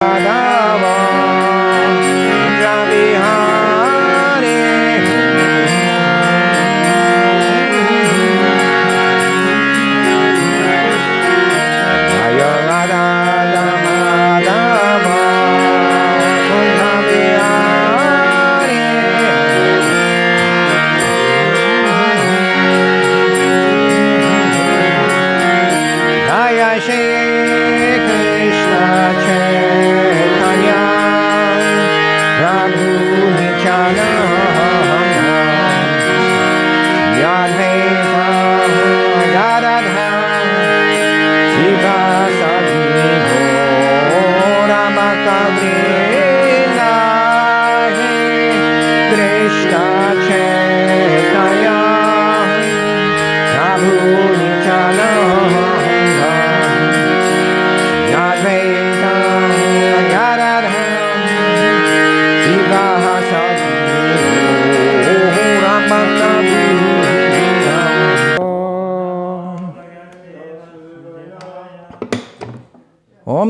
Om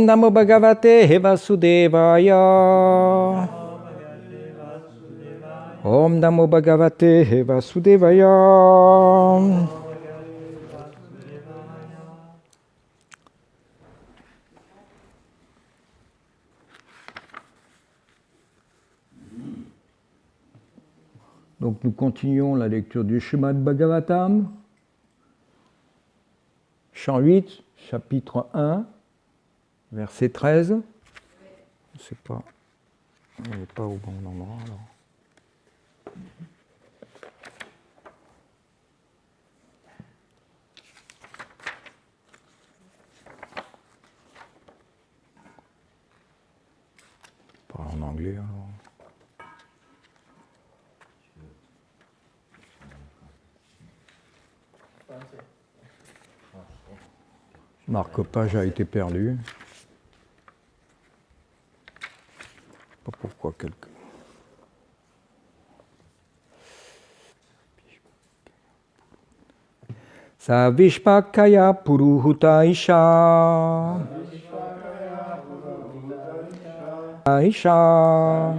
Namo Bhagavate Vasudevaya. Om Namo Bhagavate Vasudevaya. Donc nous continuons la lecture du Srimad Bhagavatam, chant 8, chapitre 1, verset 13. Je ne sais pas, on n'est pas au bon endroit alors. Pas en anglais alors. Marque-page a été perdu. Pas pourquoi quelqu'un. Sa Vishpakaya Puruhuta Isha. Isha.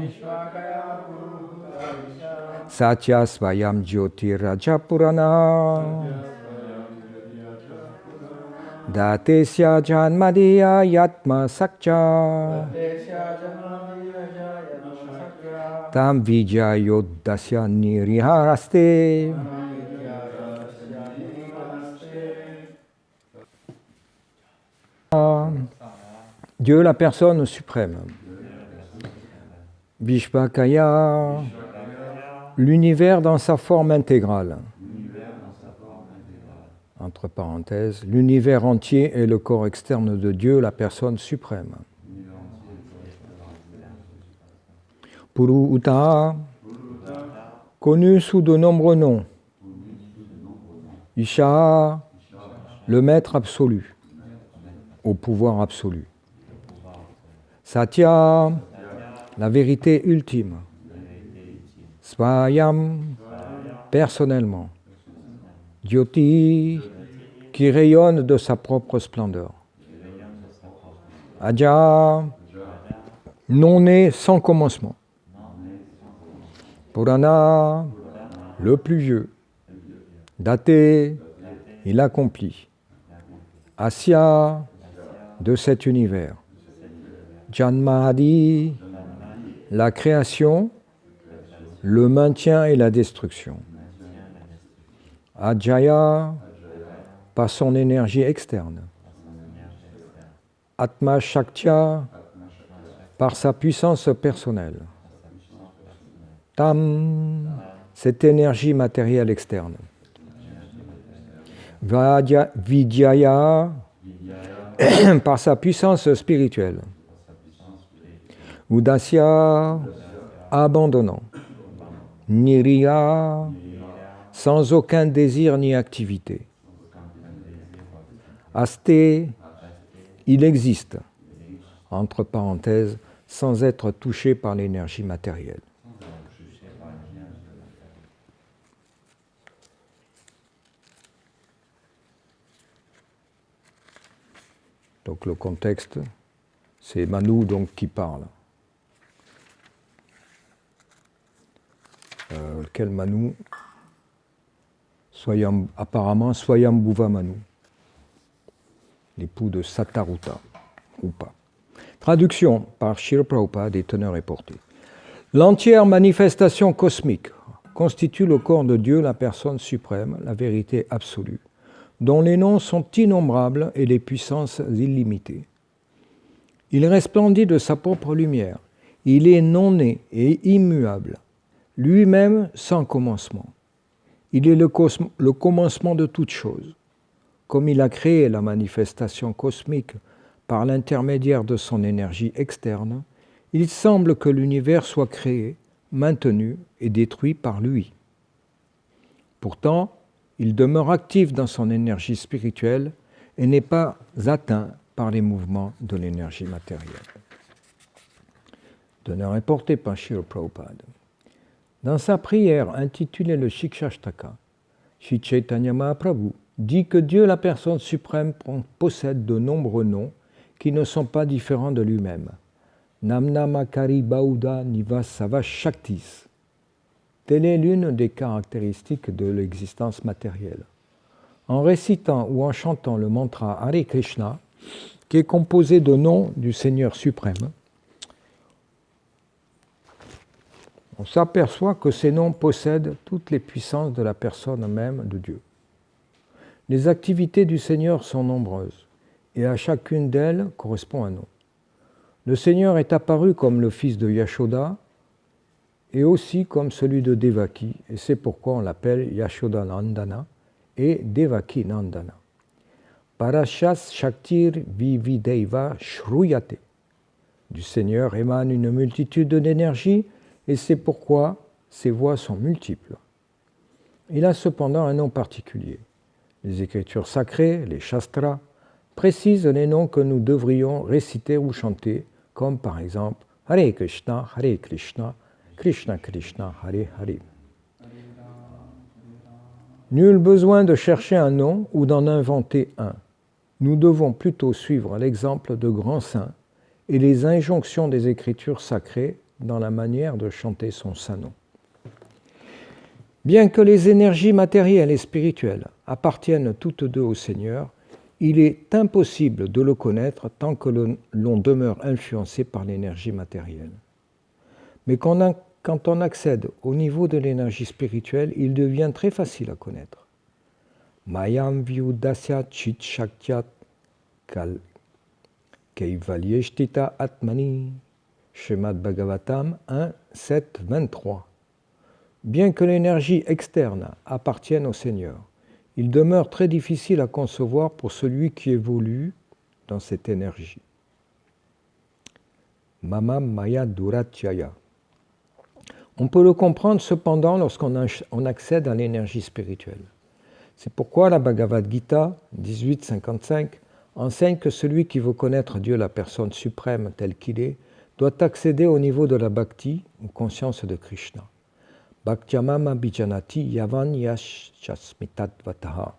Satya Svayam Jyoti Rajapurana. Datesya Janmadiya Yatma Sakcha. Tam Vidya Yodasya Niriharaste. Dieu, la personne suprême. Vishvakaya, l'univers dans sa forme intégrale. Entre parenthèses, l'univers entier est le corps externe de Dieu, la personne suprême. Puruhuta, connu sous de nombreux noms. Isha, le maître absolu, au pouvoir absolu. Satya, la vérité ultime. Svayam, personnellement. Jyoti, qui rayonne de sa propre splendeur. Aja, non né sans commencement. Purana, le plus vieux. Daté, il accomplit. Asya, de cet univers. Janmadi, la création, le maintien et la destruction. Ajaya, par son énergie externe. Atma Shaktya, par sa puissance personnelle. Tam, cette énergie matérielle externe. Vidyaya, par sa puissance spirituelle. Udasya, abandonnant. Niriya, sans aucun désir ni activité. Asté, il existe, entre parenthèses, sans être touché par l'énergie matérielle. Donc le contexte, C'est Manu donc qui parle. Quel Manu? Apparemment Swayambhuva Manu, l'époux de Sataruta, ou pas. Traduction par Srila Prabhupada des teneurs et portées. L'entière manifestation cosmique constitue le corps de Dieu, la personne suprême, la vérité absolue, dont les noms sont innombrables et les puissances illimitées. Il resplendit de sa propre lumière. Il est non-né et immuable, lui-même sans commencement. Il est le commencement de toute chose. Comme il a créé la manifestation cosmique par l'intermédiaire de son énergie externe, il semble que l'univers soit créé, maintenu et détruit par lui. Pourtant, il demeure actif dans son énergie spirituelle et n'est pas atteint par les mouvements de l'énergie matérielle. Teneur est porté par Srila Prabhupada. Dans sa prière intitulée le Shikshashtaka, Sri Chaitanya Mahaprabhu dit que Dieu, la personne suprême, possède de nombreux noms qui ne sont pas différents de lui-même. Namnamakari Bauda Nivasava Shaktis. Telle est l'une des caractéristiques de l'existence matérielle. En récitant ou en chantant le mantra Hare Krishna, qui est composé de noms du Seigneur suprême, on s'aperçoit que ces noms possèdent toutes les puissances de la personne même de Dieu. Les activités du Seigneur sont nombreuses, et à chacune d'elles correspond un nom. Le Seigneur est apparu comme le fils de Yashoda, et aussi comme celui de Devaki, et c'est pourquoi on l'appelle Yashoda Nandana et Devaki Nandana. Parashas Shaktir Vivideiva Shruyate. Du Seigneur émane une multitude d'énergies, et c'est pourquoi ses voix sont multiples. Il a cependant un nom particulier. Les écritures sacrées, les Shastras, précisent les noms que nous devrions réciter ou chanter, comme par exemple Hare Krishna, Krishna Krishna, Hare Hare. Nul besoin de chercher un nom ou d'en inventer un. Nous devons plutôt suivre l'exemple de grands saints et les injonctions des écritures sacrées dans la manière de chanter son saint nom. Bien que les énergies matérielles et spirituelles appartiennent toutes deux au Seigneur, il est impossible de le connaître tant que l'on demeure influencé par l'énergie matérielle. Mais quand on accède au niveau de l'énergie spirituelle, il devient très facile à connaître. Mayam vyudasya chit shakyat kaivalyeshtita atmani. Srimad Bhagavatam 1, 7, 23. Bien que l'énergie externe appartienne au Seigneur, il demeure très difficile à concevoir pour celui qui évolue dans cette énergie. Mama Maya Duratyaya. On peut le comprendre cependant lorsqu'on accède à l'énergie spirituelle. C'est pourquoi la Bhagavad Gita 18.55 enseigne que celui qui veut connaître Dieu, la personne suprême telle qu'il est, doit accéder au niveau de la bhakti, ou conscience de Krishna. Bhaktyamama bijanati yavan yashasmitatvataha.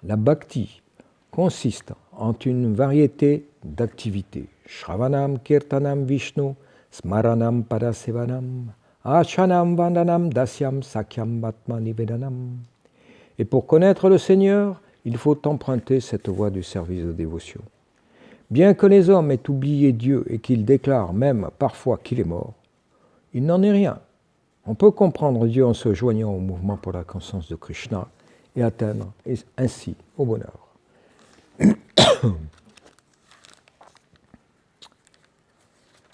La bhakti consiste en une variété d'activités. Shravanam kirtanam vishnu, smaranam parasevanam, achanam vandanam dasyam sakyam batma nivedanam. Et pour connaître le Seigneur, il faut emprunter cette voie du service de dévotion. Bien que les hommes aient oublié Dieu et qu'ils déclarent même parfois qu'il est mort, il n'en est rien. On peut comprendre Dieu en se joignant au mouvement pour la conscience de Krishna et atteindre ainsi au bonheur.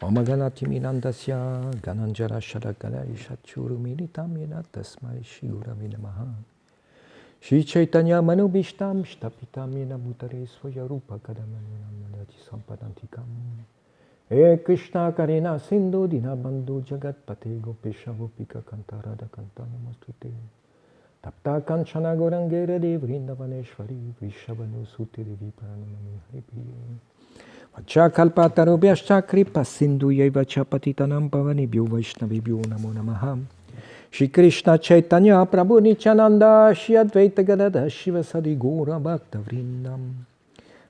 Omaganati minandasya gananjara shadakala ishachuru militam yena tasmai shigurami namaha. Shri Chaitanya Manubhishtam Shtapitam Yena Bhutare Swayarupa Kadamanyanam Nadati Sampadantikam E Krishna Karina Sindhu Dinabandhu Jagat Pate Gopesha Gopika Kantarada Kantanamastute Tapta Kanchana Gorangere Dev Vrindavaneshwari Vrishabhanu Sute Devi Paranamani Haripi Vacha Kalpatarubhyascha Kripa Sindhu Yevacha Patitanam Pavanibhyo Vaishnavibhyo Namo Namaham Shri Krishna Chaitanya Prabhu Nityananda Shri Advaita Gadadhar Shivasadi Gaura Bhakta Vrindam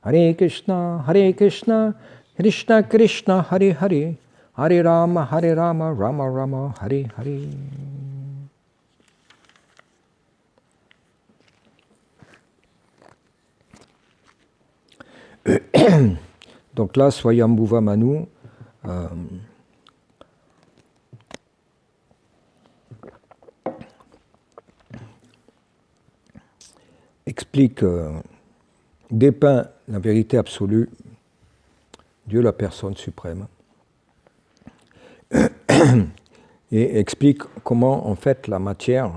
Hare Krishna Krishna Krishna Hare Hare, Hare Rama Rama Rama Hare Hare. Donc là, Swayambhuva Manu explique, dépeint la vérité absolue, Dieu la personne suprême, et explique comment en fait la matière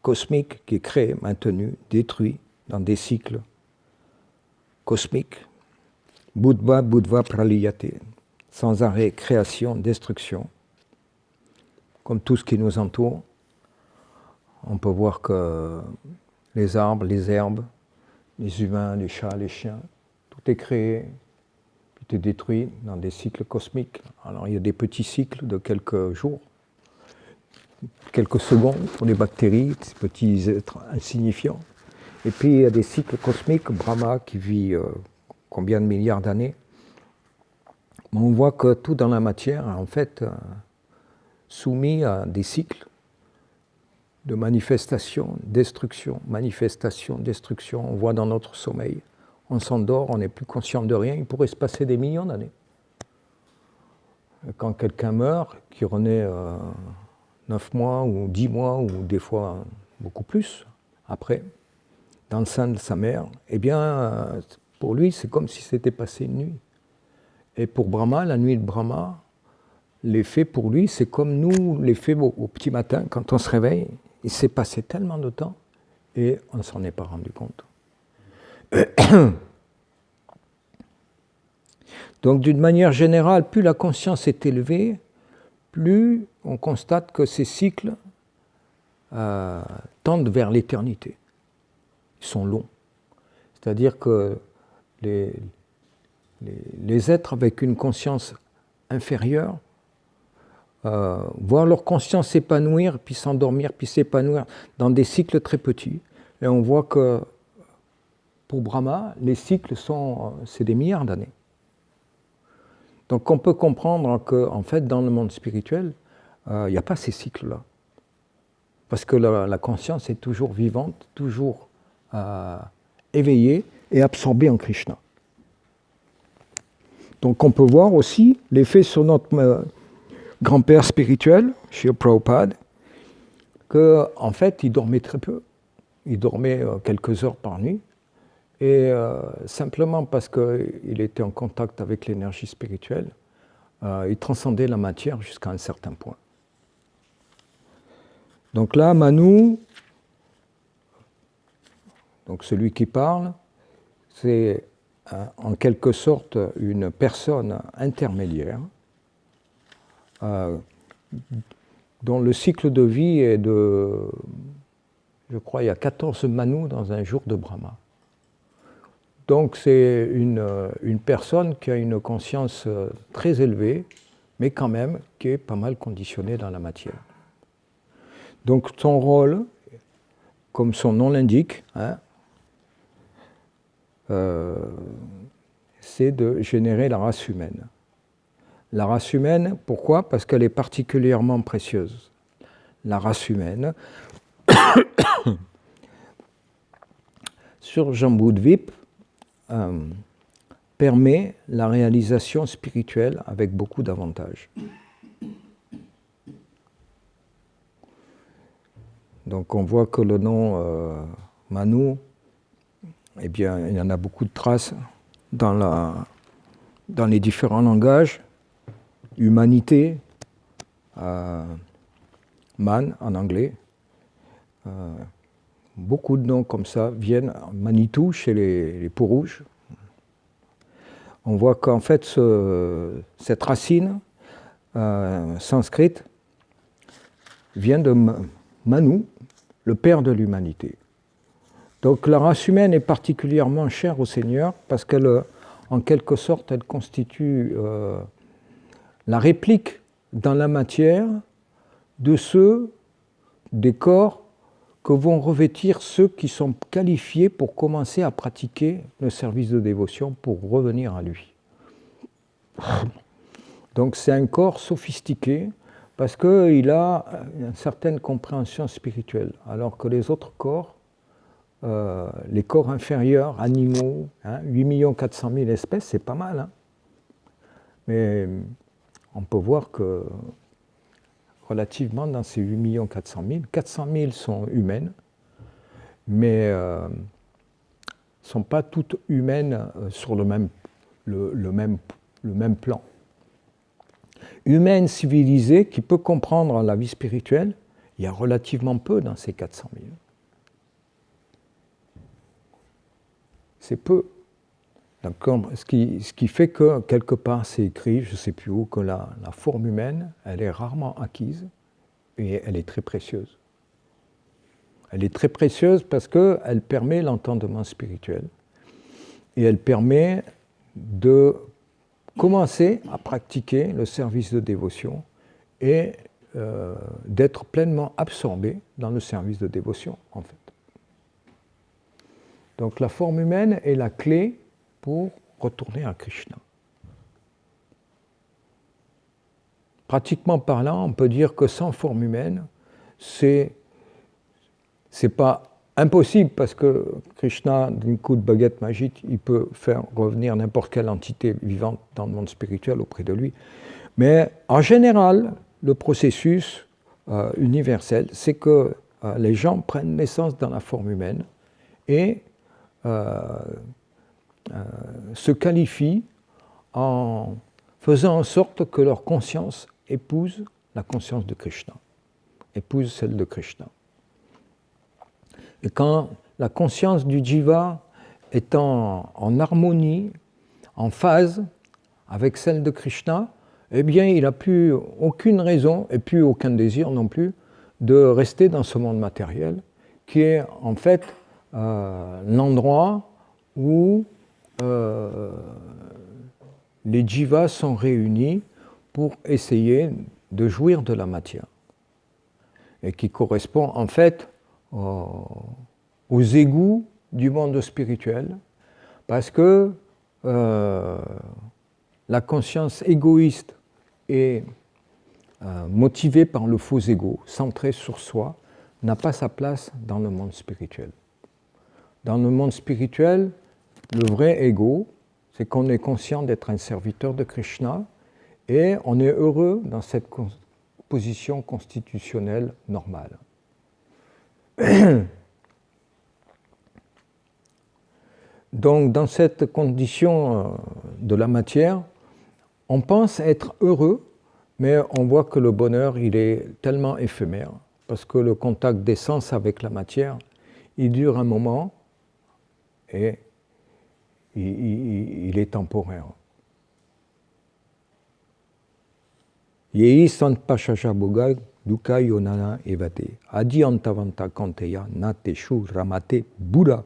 cosmique qui est créée, maintenue, détruite dans des cycles cosmiques, Buddha Praliyate, sans arrêt, création, destruction, comme tout ce qui nous entoure. On peut voir que les arbres, les herbes, les humains, les chats, les chiens, tout est créé, puis est détruit dans des cycles cosmiques. Alors il y a des petits cycles de quelques jours, quelques secondes pour les bactéries, ces petits êtres insignifiants. Et puis il y a des cycles cosmiques, Brahma qui vit combien de milliards d'années. On voit que tout dans la matière est en fait soumis à des cycles de manifestation, destruction, manifestation, destruction. On voit dans notre sommeil, on s'endort, on n'est plus conscient de rien, il pourrait se passer des millions d'années. Quand quelqu'un meurt, qui renaît 9 mois ou 10 mois, ou des fois beaucoup plus, après, dans le sein de sa mère, eh bien, pour lui, c'est comme si c'était passé une nuit. Et pour Brahma, la nuit de Brahma, l'effet pour lui, c'est comme nous, l'effet au petit matin, quand on se réveille, il s'est passé tellement de temps et on ne s'en est pas rendu compte. Donc d'une manière générale, plus la conscience est élevée, plus on constate que ces cycles tendent vers l'éternité. Ils sont longs. C'est-à-dire que les êtres avec une conscience inférieure voir leur conscience s'épanouir, puis s'endormir, puis s'épanouir dans des cycles très petits. Et on voit que pour Brahma, les cycles c'est des milliards d'années. Donc on peut comprendre qu'en fait, dans le monde spirituel, il n'y a pas ces cycles-là. Parce que la conscience est toujours vivante, toujours éveillée et absorbée en Krishna. Donc on peut voir aussi l'effet sur notre grand-père spirituel, Srila Prabhupada, qu'en fait, il dormait très peu. Il dormait quelques heures par nuit. Et simplement parce qu'il était en contact avec l'énergie spirituelle, il transcendait la matière jusqu'à un certain point. Donc là, Manu, donc celui qui parle, c'est en quelque sorte une personne intermédiaire dont le cycle de vie est de, je crois, il y a 14 Manus dans un jour de Brahma. Donc c'est une personne qui a une conscience très élevée, mais quand même qui est pas mal conditionnée dans la matière. Donc son rôle, comme son nom l'indique, c'est de générer la race humaine. La race humaine, pourquoi ? Parce qu'elle est particulièrement précieuse. La race humaine, sur Jambudvip, permet la réalisation spirituelle avec beaucoup d'avantages. Donc on voit que le nom Manu, eh bien, il y en a beaucoup de traces dans les différents langages. Humanité, man en anglais. Beaucoup de noms comme ça viennent, Manitou chez les peaux-rouges. On voit qu'en fait, cette racine sanscrite vient de Manu, le père de l'humanité. Donc la race humaine est particulièrement chère au Seigneur parce qu'elle, en quelque sorte, elle constitue la réplique dans la matière de des corps que vont revêtir ceux qui sont qualifiés pour commencer à pratiquer le service de dévotion pour revenir à lui. Donc c'est un corps sophistiqué parce qu'il a une certaine compréhension spirituelle, alors que les autres corps, les corps inférieurs, animaux, 8 400 000 espèces, c'est pas mal. Hein. Mais on peut voir que relativement dans ces 8 400 000, 400 000 sont humaines, mais ne sont pas toutes humaines sur le même plan. Humaine civilisée qui peut comprendre la vie spirituelle, il y a relativement peu dans ces 400 000. C'est peu. Ce qui fait que, quelque part, c'est écrit, je ne sais plus où, que la forme humaine, elle est rarement acquise et elle est très précieuse. Elle est très précieuse parce qu'elle permet l'entendement spirituel et elle permet de commencer à pratiquer le service de dévotion et d'être pleinement absorbé dans le service de dévotion, en fait. Donc la forme humaine est la clé pour retourner à Krishna. Pratiquement parlant, on peut dire que sans forme humaine, c'est pas impossible parce que Krishna, d'un coup de baguette magique, il peut faire revenir n'importe quelle entité vivante dans le monde spirituel auprès de lui. Mais en général, le processus universel, c'est que les gens prennent naissance dans la forme humaine et se qualifient en faisant en sorte que leur conscience épouse la conscience de Krishna, épouse celle de Krishna. Et quand la conscience du jiva est en harmonie, en phase avec celle de Krishna, eh bien, il n'a plus aucune raison et plus aucun désir non plus de rester dans ce monde matériel, qui est en fait l'endroit où les jivas sont réunis pour essayer de jouir de la matière, et qui correspond en fait aux égouts du monde spirituel, parce que la conscience égoïste et motivée par le faux ego, centrée sur soi, n'a pas sa place dans le monde spirituel. Dans le monde spirituel, le vrai ego, c'est qu'on est conscient d'être un serviteur de Krishna et on est heureux dans cette position constitutionnelle normale. Donc, dans cette condition de la matière, on pense être heureux, mais on voit que le bonheur, il est tellement éphémère, parce que le contact des sens avec la matière, il dure un moment et il est temporaire. Yei sanpachacha boga dukkha yonana evate adi antavanta kanteya nateshu ramate buddha.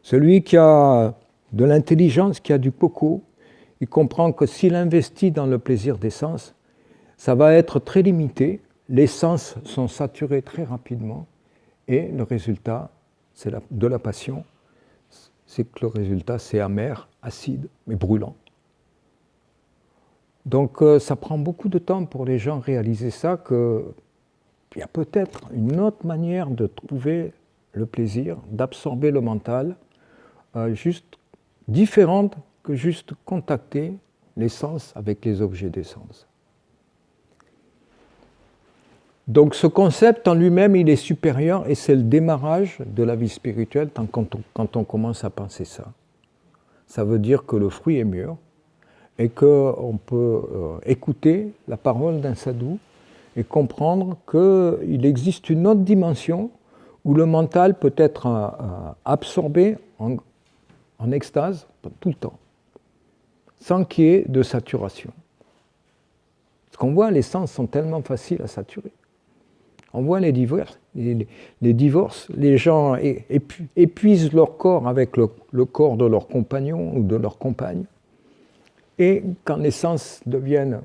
Celui qui a de l'intelligence, qui a du coco, il comprend que s'il investit dans le plaisir des sens, ça va être très limité, les sens sont saturés très rapidement, et le résultat de la passion, c'est que le résultat c'est amer, acide, mais brûlant. Donc ça prend beaucoup de temps pour les gens réaliser ça, qu'il y a peut-être une autre manière de trouver le plaisir, d'absorber le mental, juste différente que juste contacter les sens avec les objets des sens. Donc ce concept en lui-même, il est supérieur et c'est le démarrage de la vie spirituelle quand on commence à penser ça. Ça veut dire que le fruit est mûr et qu'on peut écouter la parole d'un sadhu et comprendre qu'il existe une autre dimension où le mental peut être absorbé en extase tout le temps, sans qu'il y ait de saturation. Parce qu'on voit, les sens sont tellement faciles à saturer. On voit les divorces, les gens épuisent leur corps avec le corps de leur compagnon ou de leur compagne. Et quand les sens deviennent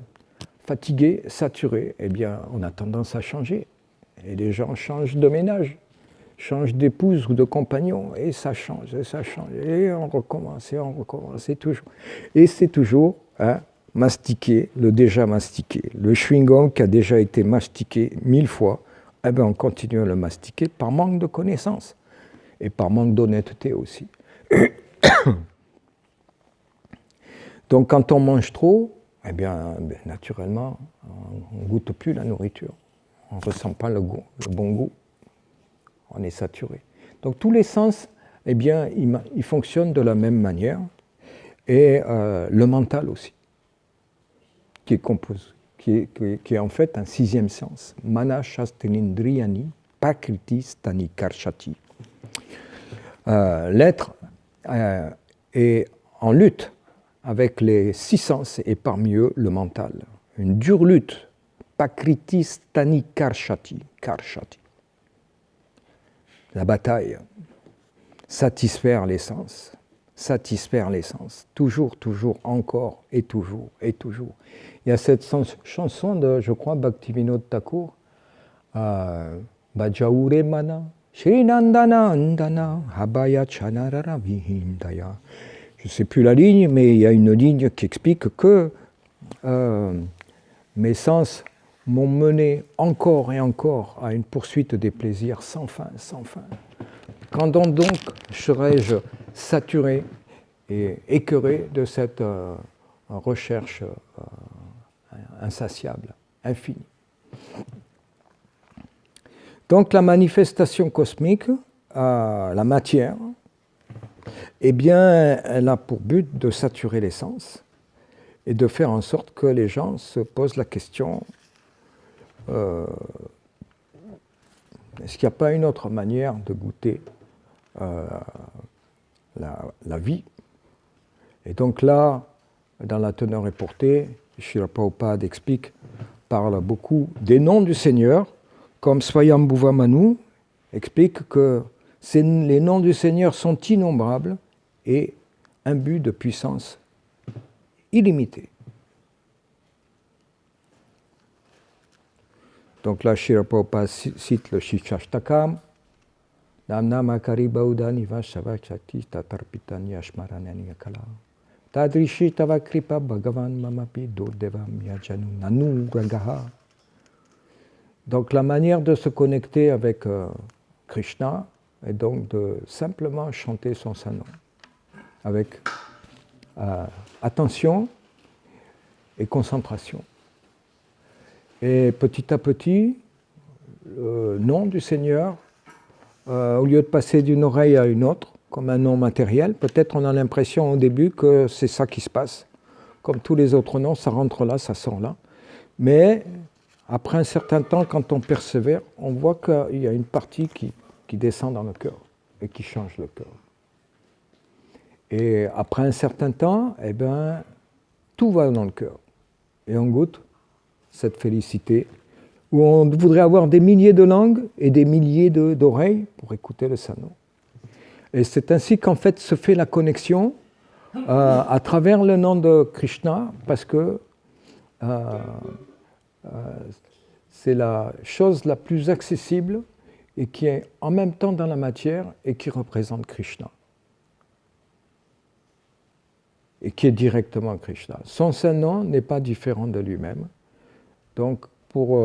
fatigués, saturés, eh bien, on a tendance à changer. Et les gens changent de ménage, changent d'épouse ou de compagnon, et ça change, et on recommence, et toujours. Et c'est toujours mastiquer le déjà mastiqué. Le chewing-gum qui a déjà été mastiqué 1000 fois, eh bien on continue à le mastiquer par manque de connaissances et par manque d'honnêteté aussi. Donc quand on mange trop, eh bien naturellement, on ne goûte plus la nourriture. On ne ressent pas le bon goût. On est saturé. Donc tous les sens, eh bien, ils fonctionnent de la même manière. Et le mental aussi, qui est en fait un sixième sens. Mana Shastinindriyani Pakriti Stani Karshati. L'être est en lutte avec les six sens et parmi eux le mental. Une dure lutte. Pakriti Stani Karshati. Karshati. La bataille. Satisfaire les sens. Satisfaire les sens. Toujours, toujours, encore, et toujours, et toujours. Il y a cette chanson de, je crois, Bhaktivinoda Thakur, Bajaure Mana, Shrinandana Andana, Habaya Chanarara Vihindaya. Je ne sais plus la ligne, mais il y a une ligne qui explique que mes sens m'ont mené encore et encore à une poursuite des plaisirs sans fin, sans fin. Quand donc serais-je saturé et écœuré de cette recherche insatiable, infinie. Donc la manifestation cosmique, la matière, eh bien, elle a pour but de saturer les sens et de faire en sorte que les gens se posent la question est-ce qu'il n'y a pas une autre manière de goûter la vie? Et donc là, dans la teneur et portée, Srila Prabhupada explique, parle beaucoup des noms du Seigneur, comme Swayambhuva Manu explique que les noms du Seigneur sont innombrables et imbus de puissance illimitée. Donc là, Srila Prabhupada cite le Shikshashtakam, Namnamakari Baudani Vashavachati Tatarpitani Ashmaranani Akala. Tadrishi Tava Kripa Bhagavan Mamapi Durdevam Yajanu Nanu Ragaha. Donc la manière de se connecter avec Krishna est donc de simplement chanter son saint nom avec attention et concentration. Et petit à petit, le nom du Seigneur, au lieu de passer d'une oreille à une autre, comme un nom matériel, peut-être on a l'impression au début que c'est ça qui se passe. Comme tous les autres noms, ça rentre là, ça sort là. Mais après un certain temps, quand on persévère, on voit qu'il y a une partie qui descend dans le cœur et qui change le cœur. Et après un certain temps, eh ben, tout va dans le cœur. Et on goûte cette félicité, où on voudrait avoir des milliers de langues et des milliers d'oreilles pour écouter le Saint-Nom. Et c'est ainsi qu'en fait se fait la connexion à travers le nom de Krishna, parce que c'est la chose la plus accessible et qui est en même temps dans la matière et qui représente Krishna. Et qui est directement Krishna. Son Saint-Nom n'est pas différent de lui-même. Donc, pour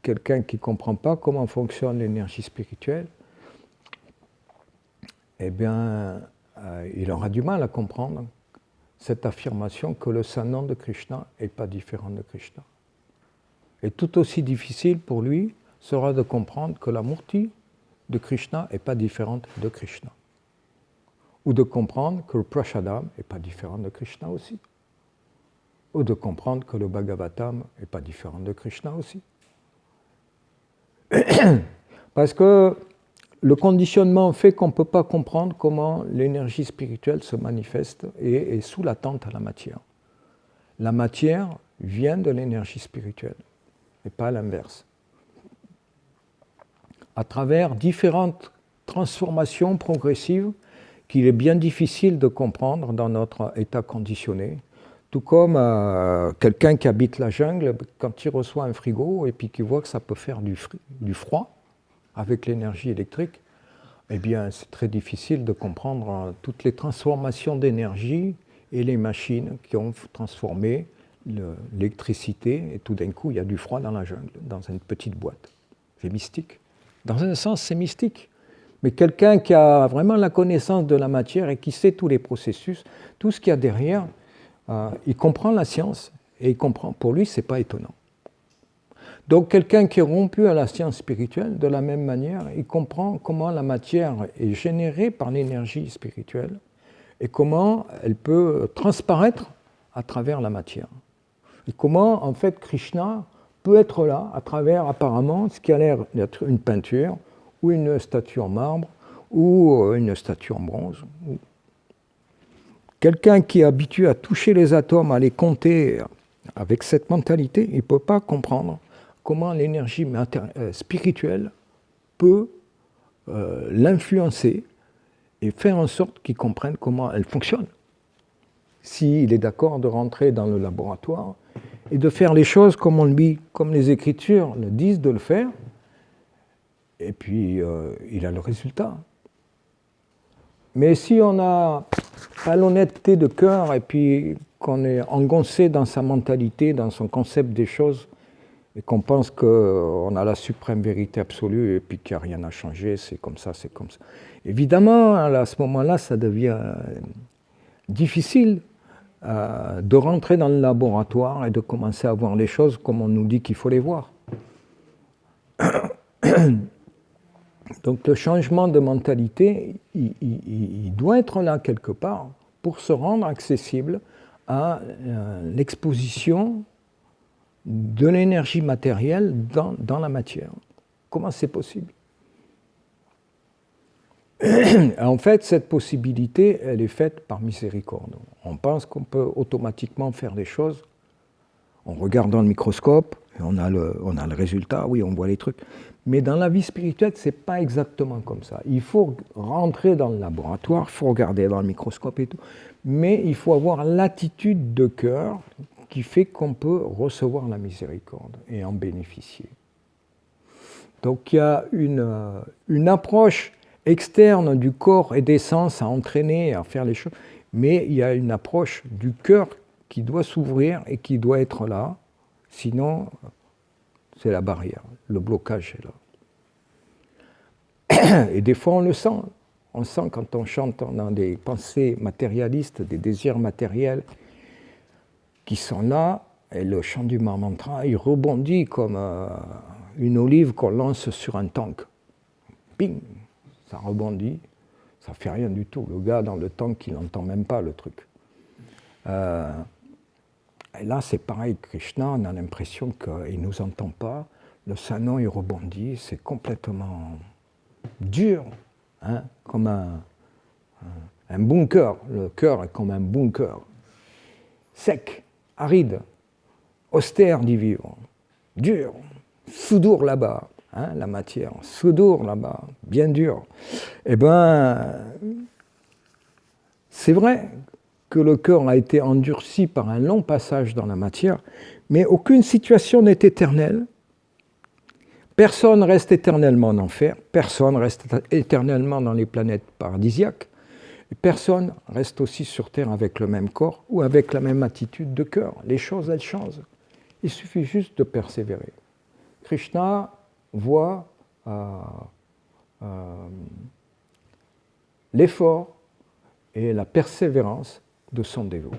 quelqu'un qui ne comprend pas comment fonctionne l'énergie spirituelle, eh bien, il aura du mal à comprendre cette affirmation que le Saint-Nom de Krishna n'est pas différent de Krishna. Et tout aussi difficile pour lui sera de comprendre que la Murti de Krishna n'est pas différente de Krishna. Ou de comprendre que le Prashadam n'est pas différent de Krishna aussi. Ou de comprendre que le Bhagavatam n'est pas différent de Krishna aussi. Parce que le conditionnement fait qu'on ne peut pas comprendre comment l'énergie spirituelle se manifeste et est sous l'attente à la matière. La matière vient de l'énergie spirituelle, et pas l'inverse. À travers différentes transformations progressives qu'il est bien difficile de comprendre dans notre état conditionné, tout comme quelqu'un qui habite la jungle, quand il reçoit un frigo et puis qu'il voit que ça peut faire du froid avec l'énergie électrique, eh bien c'est très difficile de comprendre toutes les transformations d'énergie et les machines qui ont transformé l'électricité, et tout d'un coup, il y a du froid dans la jungle, dans une petite boîte. C'est mystique. Dans un sens, c'est mystique. Mais quelqu'un qui a vraiment la connaissance de la matière et qui sait tous les processus, tout ce qu'il y a derrière, il comprend la science et il comprend. Pour lui, ce n'est pas étonnant. Donc quelqu'un qui est rompu à la science spirituelle, de la même manière, il comprend comment la matière est générée par l'énergie spirituelle et comment elle peut transparaître à travers la matière. Et comment, en fait, Krishna peut être là, à travers, apparemment, ce qui a l'air d'être une peinture, ou une statue en marbre, ou une statue en bronze. Quelqu'un qui est habitué à toucher les atomes, à les compter avec cette mentalité, il ne peut pas comprendre comment l'énergie spirituelle peut l'influencer et faire en sorte qu'il comprenne comment elle fonctionne. S'il est d'accord de rentrer dans le laboratoire et de faire les choses comme les Écritures le disent de le faire, et puis il a le résultat. Mais si on n'a pas l'honnêteté de cœur et puis qu'on est engoncé dans sa mentalité, dans son concept des choses, et qu'on pense qu'on a la suprême vérité absolue et puis qu'il n'y a rien à changer, c'est comme ça, c'est comme ça. Évidemment, à ce moment-là, ça devient difficile de rentrer dans le laboratoire et de commencer à voir les choses comme on nous dit qu'il faut les voir. Donc le changement de mentalité, il doit être là quelque part pour se rendre accessible à l'exposition de l'énergie matérielle dans la matière. Comment c'est possible? En fait, cette possibilité, elle est faite par miséricorde. On pense qu'on peut automatiquement faire des choses en regardant le microscope, et on a le résultat, oui, on voit les trucs. Mais dans la vie spirituelle, ce n'est pas exactement comme ça. Il faut rentrer dans le laboratoire, il faut regarder dans le microscope et tout, mais il faut avoir l'attitude de cœur qui fait qu'on peut recevoir la miséricorde et en bénéficier. Donc il y a une approche externe du corps et des sens à entraîner, à faire les choses, mais il y a une approche du cœur qui doit s'ouvrir et qui doit être là, sinon c'est la barrière, le blocage est là. Et des fois on le sent, quand on chante, on a des pensées matérialistes, des désirs matériels qui sont là, et le chant du Mahamantra, il rebondit comme une olive qu'on lance sur un tank. Bing, ça rebondit, ça fait rien du tout. Le gars dans le tank, il n'entend même pas le truc. Et là, c'est pareil, Krishna, on a l'impression qu'il ne nous entend pas. Le Sanon, il rebondit, c'est complètement dur, hein, comme un bunker. Le cœur est comme un bunker. Sec, aride, austère d'y vivre, dur, soudour là-bas, hein, la matière, soudour là-bas, bien dur. Eh bien, c'est vrai que le cœur a été endurci par un long passage dans la matière, mais aucune situation n'est éternelle. Personne reste éternellement en enfer, personne reste éternellement dans les planètes paradisiaques, et personne reste aussi sur Terre avec le même corps ou avec la même attitude de cœur. Les choses, elles changent. Il suffit juste de persévérer. Krishna voit l'effort et la persévérance de son dévot.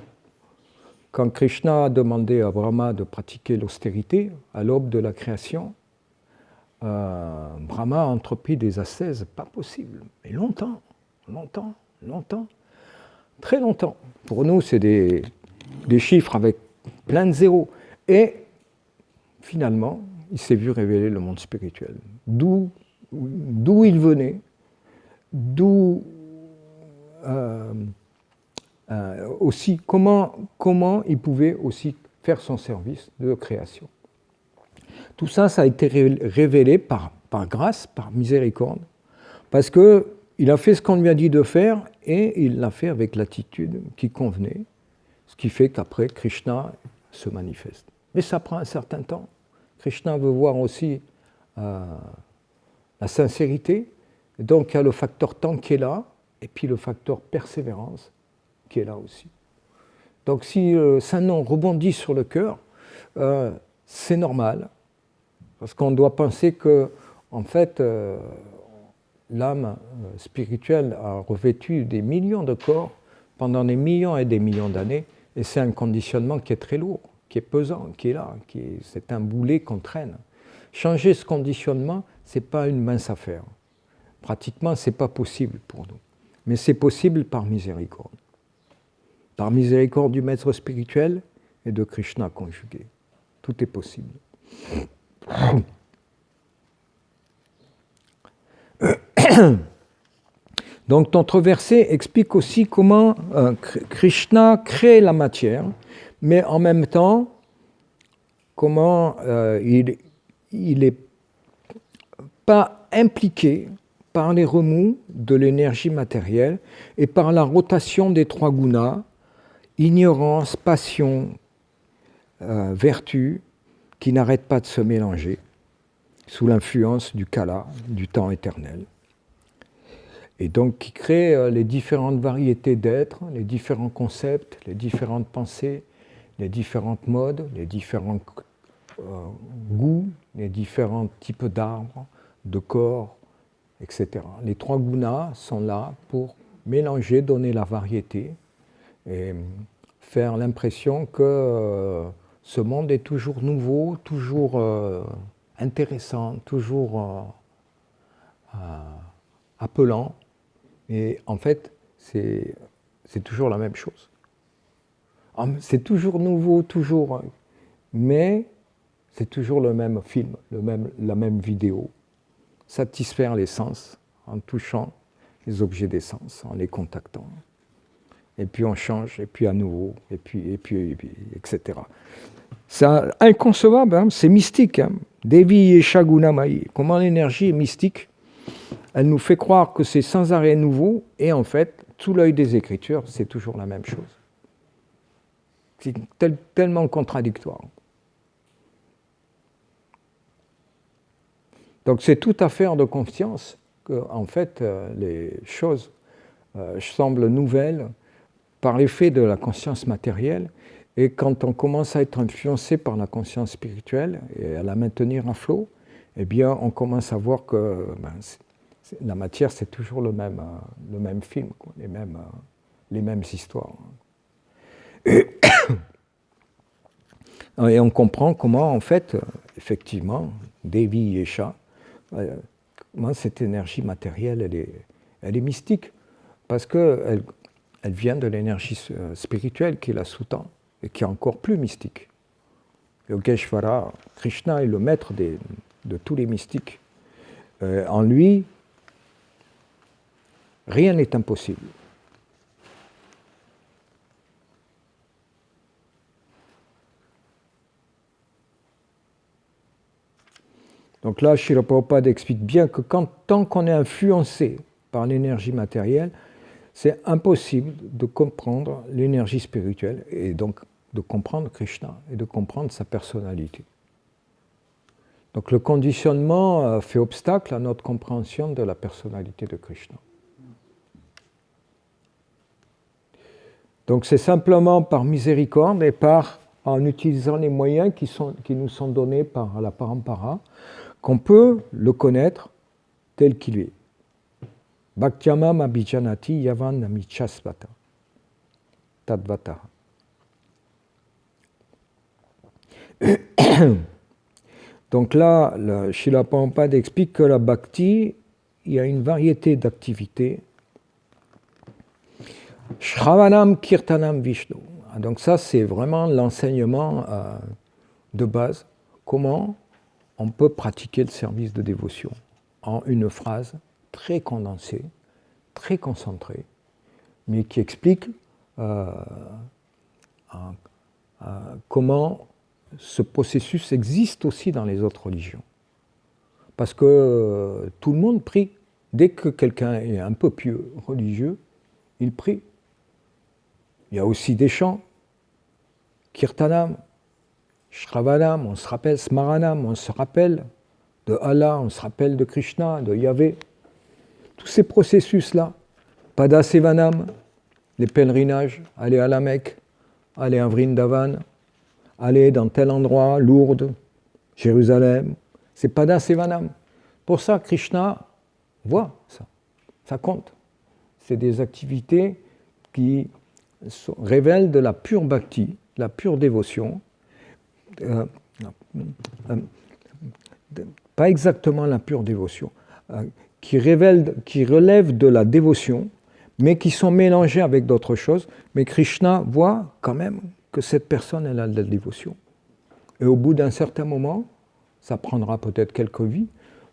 Quand Krishna a demandé à Brahma de pratiquer l'austérité à l'aube de la création, Brahma a entrepris des ascèses pas possibles, mais longtemps, très longtemps. Pour nous, c'est des chiffres avec plein de zéros. Et finalement, il s'est vu révéler le monde spirituel. D'où il venait, d'où aussi comment il pouvait aussi faire son service de création. Tout ça, ça a été révélé par grâce, par miséricorde, parce qu'il a fait ce qu'on lui a dit de faire et il l'a fait avec l'attitude qui convenait, ce qui fait qu'après, Krishna se manifeste. Mais ça prend un certain temps. Krishna veut voir aussi la sincérité, donc il y a le facteur temps qui est là, et puis le facteur persévérance qui est là aussi. Donc si Saint-Nom rebondit sur le cœur, c'est normal, parce qu'on doit penser que, en fait, l'âme spirituelle a revêtu des millions de corps pendant des millions et des millions d'années, et c'est un conditionnement qui est très lourd, qui est pesant, qui est là, c'est un boulet qu'on traîne. Changer ce conditionnement, ce n'est pas une mince affaire. Pratiquement, ce n'est pas possible pour nous. Mais c'est possible par miséricorde. Par miséricorde du maître spirituel et de Krishna conjugué. Tout est possible. Donc notre verset explique aussi comment Krishna crée la matière, mais en même temps, comment il n'est pas impliqué par les remous de l'énergie matérielle et par la rotation des trois gunas, ignorance, passion, vertu, qui n'arrêtent pas de se mélanger sous l'influence du kala, du temps éternel. Et donc qui crée les différentes variétés d'êtres, les différents concepts, les différentes pensées, les différentes modes, les différents goûts, les différents types d'arbres, de corps, etc. Les trois gunas sont là pour mélanger, donner la variété et faire l'impression que ce monde est toujours nouveau, toujours intéressant, toujours appelant. Et en fait, c'est toujours la même chose. C'est toujours nouveau, toujours, mais c'est toujours le même film, la même vidéo. Satisfaire les sens en touchant les objets des sens, en les contactant. Et puis on change, et puis à nouveau, et puis etc. C'est inconcevable, hein, c'est mystique. Hein. Devi Yesha Gunamayi. Comment l'énergie est mystique, elle nous fait croire que c'est sans arrêt nouveau, et en fait, sous l'œil des Écritures, c'est toujours la même chose. C'est tellement contradictoire. Donc c'est toute affaire de confiance que, en fait, les choses semblent nouvelles par l'effet de la conscience matérielle, et quand on commence à être influencé par la conscience spirituelle et à la maintenir à flot, eh bien, on commence à voir que la matière, c'est toujours le même film, quoi, les mêmes histoires. Et on comprend comment, en fait, effectivement, Devi Yesha, comment cette énergie matérielle, elle est mystique, parce qu'elle vient de l'énergie spirituelle qui la sous-tend, et qui est encore plus mystique. Yogeshvara, Krishna est le maître de tous les mystiques. En lui, rien n'est impossible. Donc là, Srila Prabhupada explique bien que tant qu'on est influencé par l'énergie matérielle, c'est impossible de comprendre l'énergie spirituelle et donc de comprendre Krishna et de comprendre sa personnalité. Donc le conditionnement fait obstacle à notre compréhension de la personnalité de Krishna. Donc c'est simplement par miséricorde et en utilisant les moyens qui nous sont donnés par la Parampara qu'on peut le connaître tel qu'il est. Bhaktyamam abhijanati yavan namichasvata tadvata. Donc là, Srila Prabhupada explique que la bhakti, il y a une variété d'activités. Shravanam kirtanam vishnu. Donc ça, c'est vraiment l'enseignement de base. Comment on peut pratiquer le service de dévotion en une phrase très condensée, très concentrée, mais qui explique comment ce processus existe aussi dans les autres religions. Parce que tout le monde prie. Dès que quelqu'un est un peu pieux, religieux, il prie. Il y a aussi des chants, kirtanam, shravanam, on se rappelle, smaranam, on se rappelle de Allah, on se rappelle de Krishna, de Yahvé. Tous ces processus-là, padasevanam, les pèlerinages, aller à la Mecque, aller à Vrindavan, aller dans tel endroit, Lourdes, Jérusalem. C'est Padasevanam. Pour ça, Krishna voit ça. Ça compte. C'est des activités qui révèlent de la pure bhakti, la pure dévotion. Pas exactement la pure dévotion, qui relèvent de la dévotion, mais qui sont mélangées avec d'autres choses. Mais Krishna voit quand même que cette personne, elle a de la dévotion. Et au bout d'un certain moment, ça prendra peut-être quelques vies,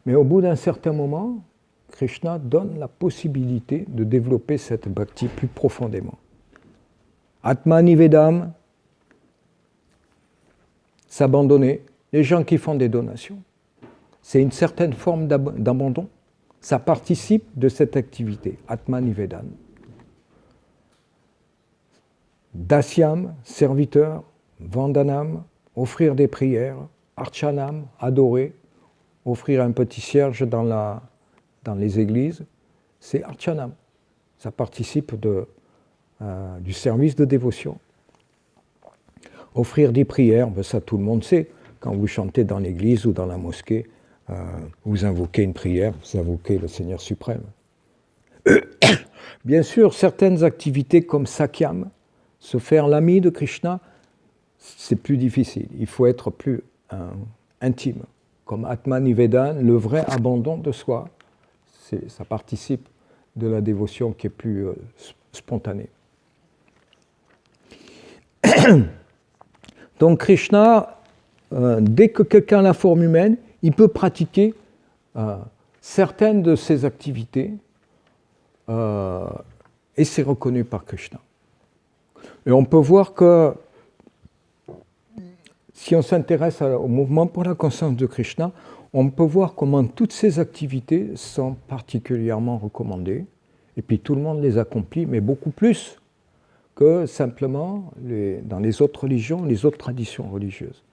mais au bout d'un certain moment, Krishna donne la possibilité de développer cette bhakti plus profondément. Atmanivedam, s'abandonner, les gens qui font des donations. C'est une certaine forme d'abandon. Ça participe de cette activité, Atmanivedam. Dasyam, serviteur, Vandanam, offrir des prières, Archanam, adorer, offrir un petit cierge dans les églises, c'est Archanam. Ça participe du service de dévotion. Offrir des prières, ben ça tout le monde sait. Quand vous chantez dans l'église ou dans la mosquée, vous invoquez une prière, vous invoquez le Seigneur suprême. Bien sûr, certaines activités comme Sakyam, se faire l'ami de Krishna, c'est plus difficile. Il faut être plus intime. Comme Atmanivedan, le vrai abandon de soi, ça participe de la dévotion qui est plus spontanée. Donc Krishna, dès que quelqu'un a la forme humaine, il peut pratiquer certaines de ses activités et c'est reconnu par Krishna. Et on peut voir que si on s'intéresse au mouvement pour la conscience de Krishna, on peut voir comment toutes ces activités sont particulièrement recommandées. Et puis tout le monde les accomplit, mais beaucoup plus que simplement dans les autres religions, les autres traditions religieuses.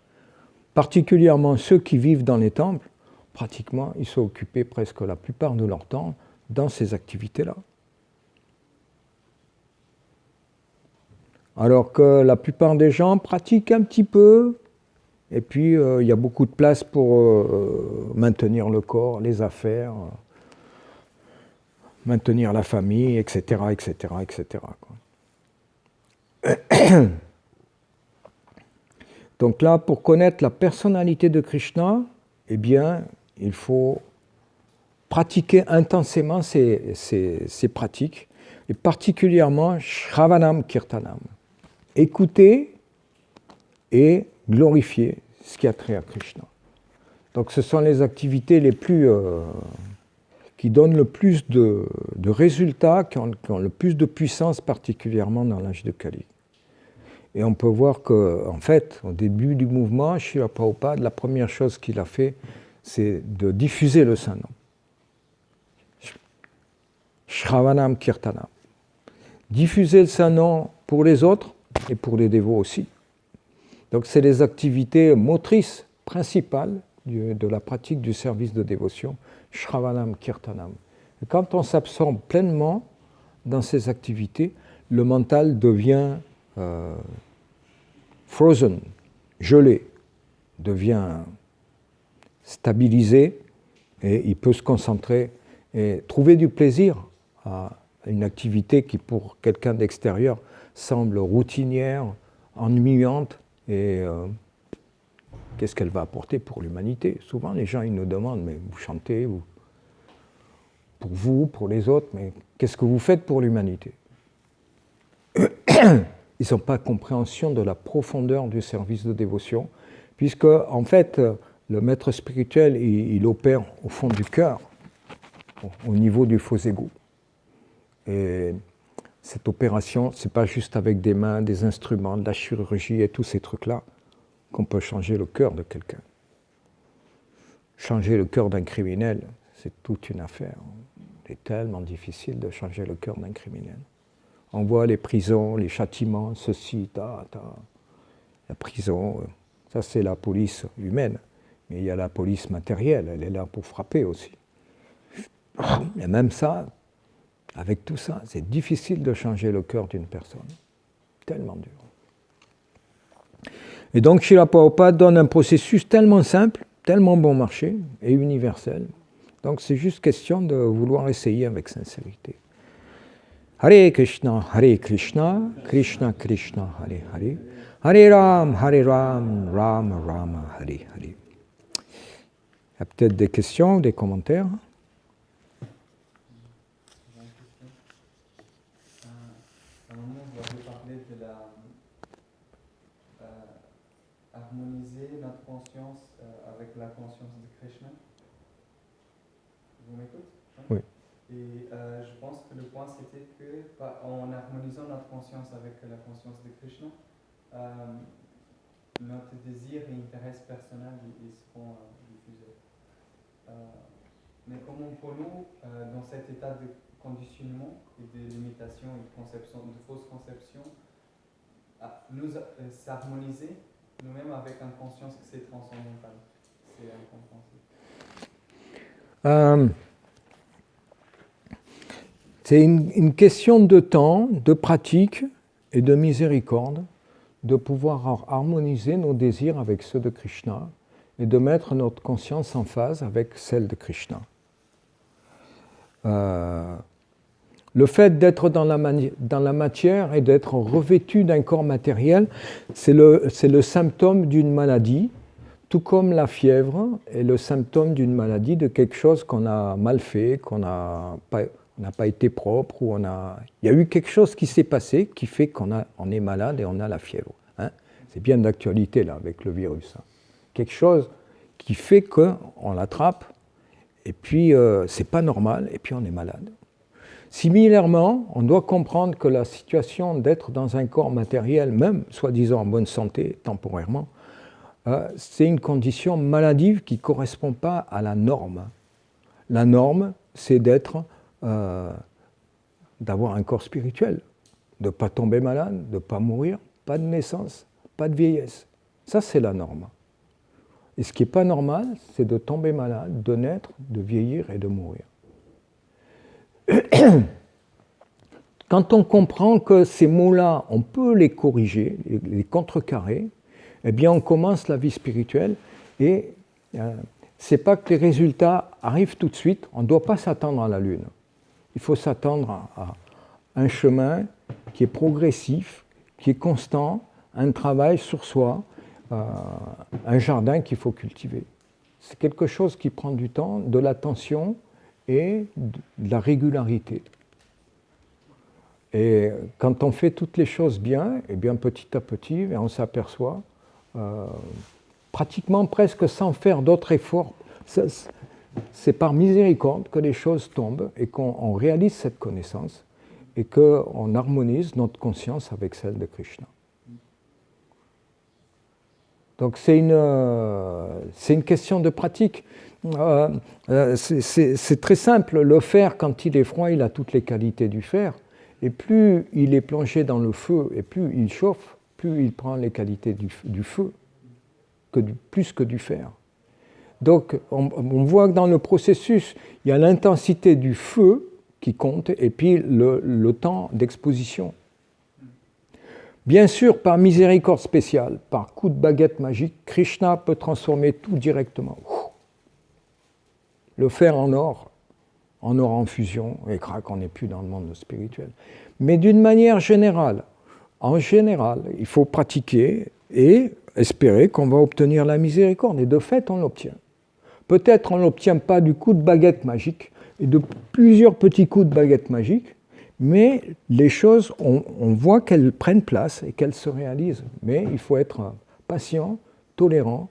Particulièrement ceux qui vivent dans les temples, pratiquement, ils sont occupés presque la plupart de leur temps dans ces activités-là. Alors que la plupart des gens pratiquent un petit peu, et puis il y a beaucoup de place pour maintenir le corps, les affaires, maintenir la famille, etc., etc., etc. Donc là, pour connaître la personnalité de Krishna, eh bien, il faut pratiquer intensément ces pratiques, et particulièrement Shravanam Kirtanam. Écouter et glorifier ce qui a trait à Krishna. Donc ce sont les activités les plus qui donnent le plus de résultats, qui ont le plus de puissance, particulièrement dans l'âge de Kali. Et on peut voir qu'en fait, au début du mouvement, Srila Prabhupada, la première chose qu'il a fait, c'est de diffuser le Saint-Nom. Shravanam Kirtanam. Diffuser le Saint-Nom pour les autres et pour les dévots aussi. Donc c'est les activités motrices principales de la pratique du service de dévotion, Shravanam Kirtanam. Et quand on s'absorbe pleinement dans ces activités, le mental devient frozen, gelé, devient stabilisé et il peut se concentrer et trouver du plaisir à une activité qui pour quelqu'un d'extérieur semble routinière, ennuyante et qu'est-ce qu'elle va apporter pour l'humanité? Souvent les gens ils nous demandent mais vous chantez pour vous, pour les autres, mais qu'est-ce que vous faites pour l'humanité? Ils n'ont pas compréhension de la profondeur du service de dévotion, puisque en fait, le maître spirituel, il opère au fond du cœur, au niveau du faux égo. Et cette opération, ce n'est pas juste avec des mains, des instruments, de la chirurgie et tous ces trucs-là qu'on peut changer le cœur de quelqu'un. Changer le cœur d'un criminel, c'est toute une affaire. C'est tellement difficile de changer le cœur d'un criminel. On voit les prisons, les châtiments, ceci, la prison, ça c'est la police humaine, mais il y a la police matérielle, elle est là pour frapper aussi. Et même ça, avec tout ça, c'est difficile de changer le cœur d'une personne, tellement dur. Et donc Srila Prabhupada donne un processus tellement simple, tellement bon marché et universel. Donc c'est juste question de vouloir essayer avec sincérité. Hare Krishna, Krishna Krishna, Hare Hare, Hare Ram, Ram Rama, Hare Hare. Il y a peut-être des questions, des commentaires? À un moment, vous avez parlé de harmoniser notre conscience avec la conscience de Krishna. Vous m'écoutez? Oui. Et je pense que le point c'était que en harmonisant notre conscience avec la conscience de Krishna, notre désir et intérêt personnel ils seront diffusés. Mais comment pour nous, dans cet état de conditionnement et de limitation et de conception, de fausse conception, nous s'harmoniser nous-mêmes avec une conscience que c'est transcendantal, c'est incompréhensible. C'est une question de temps, de pratique et de miséricorde de pouvoir harmoniser nos désirs avec ceux de Krishna et de mettre notre conscience en phase avec celle de Krishna. Le fait d'être dans la matière et d'être revêtu d'un corps matériel, c'est le symptôme d'une maladie, tout comme la fièvre est le symptôme d'une maladie, de quelque chose qu'on a mal fait, qu'on n'a pas été propre, ou il y a eu quelque chose qui s'est passé qui fait qu'on est malade et on a la fièvre. Hein. C'est bien d'actualité là avec le virus. Hein. Quelque chose qui fait qu'on l'attrape et puis c'est pas normal et puis on est malade. Similairement, on doit comprendre que la situation d'être dans un corps matériel, même soi-disant en bonne santé temporairement, c'est une condition maladive qui ne correspond pas à la norme. La norme, c'est d'avoir un corps spirituel, de ne pas tomber malade, de ne pas mourir, pas de naissance, pas de vieillesse. Ça, c'est la norme. Et ce qui n'est pas normal, c'est de tomber malade, de naître, de vieillir et de mourir. Quand on comprend que ces mots-là, on peut les corriger, les contrecarrer, eh bien on commence la vie spirituelle et c'est pas que les résultats arrivent tout de suite, on ne doit pas s'attendre à la lune. Il faut s'attendre à un chemin qui est progressif, qui est constant, un travail sur soi, un jardin qu'il faut cultiver. C'est quelque chose qui prend du temps, de l'attention et de la régularité. Et quand on fait toutes les choses bien, eh bien petit à petit, on s'aperçoit, pratiquement presque sans faire d'autres efforts, c'est par miséricorde que les choses tombent et qu'on réalise cette connaissance et qu'on harmonise notre conscience avec celle de Krishna. Donc c'est une question de pratique. C'est très simple. Le fer, quand il est froid, il a toutes les qualités du fer. Et plus il est plongé dans le feu et plus il chauffe, plus il prend les qualités du feu, plus que du fer. Donc on voit que dans le processus, il y a l'intensité du feu qui compte et puis le temps d'exposition. Bien sûr, par miséricorde spéciale, par coup de baguette magique, Krishna peut transformer tout directement. Le fer en or en fusion, et crac, on n'est plus dans le monde spirituel. Mais d'une manière générale, il faut pratiquer et espérer qu'on va obtenir la miséricorde. Et de fait, on l'obtient. Peut-être on ne l'obtient pas du coup de baguette magique, et de plusieurs petits coups de baguette magique, mais les choses, on voit qu'elles prennent place et qu'elles se réalisent. Mais il faut être patient, tolérant.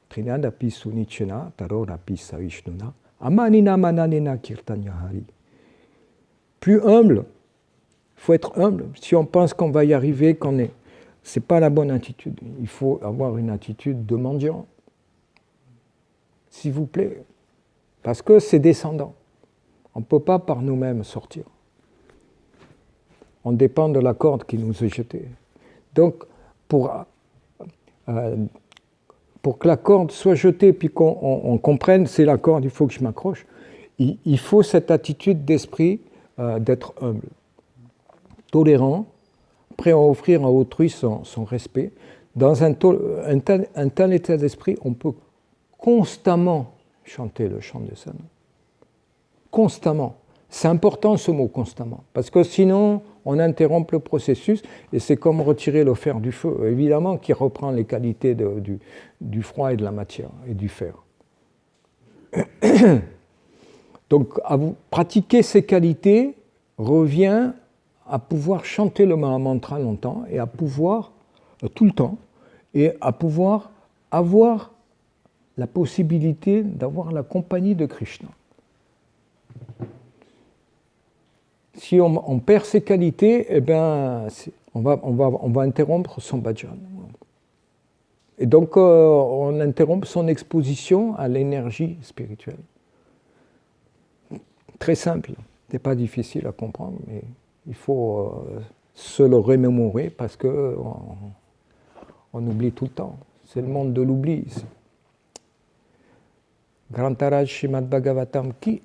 Trinadapi sunichena, tarorapi savishnuna. Amanina mananena kirtanyahari. Plus humble, il faut être humble. Si on pense qu'on va y arriver, c'est pas la bonne attitude. Il faut avoir une attitude de mendiant. S'il vous plaît, parce que c'est descendant. On ne peut pas par nous-mêmes sortir. On dépend de la corde qui nous est jetée. Donc, pour que la corde soit jetée puis qu'on comprenne c'est la corde, il faut que je m'accroche, il faut cette attitude d'esprit d'être humble, tolérant, prêt à offrir à autrui son respect. Dans un tel état d'esprit, on peut constamment chanter le chant de Sanu. Constamment. C'est important ce mot constamment, parce que sinon on interrompt le processus et c'est comme retirer le fer du feu, évidemment qui reprend les qualités du froid et de la matière et du fer. Donc à vous pratiquer ces qualités revient à pouvoir chanter le Mahamantra longtemps et à pouvoir, tout le temps, et à pouvoir avoir la possibilité d'avoir la compagnie de Krishna. Si on perd ces qualités, eh bien, on va interrompre son bhajan. Et donc, on interrompt son exposition à l'énergie spirituelle. Très simple, c'est pas difficile à comprendre, mais il faut se le remémorer parce qu'on oublie tout le temps. C'est le monde de l'oubli. Grantaraj Srimad Bhagavatam ki,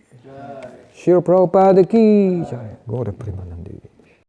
Srila Prabhupada ki, Gaura Premanand.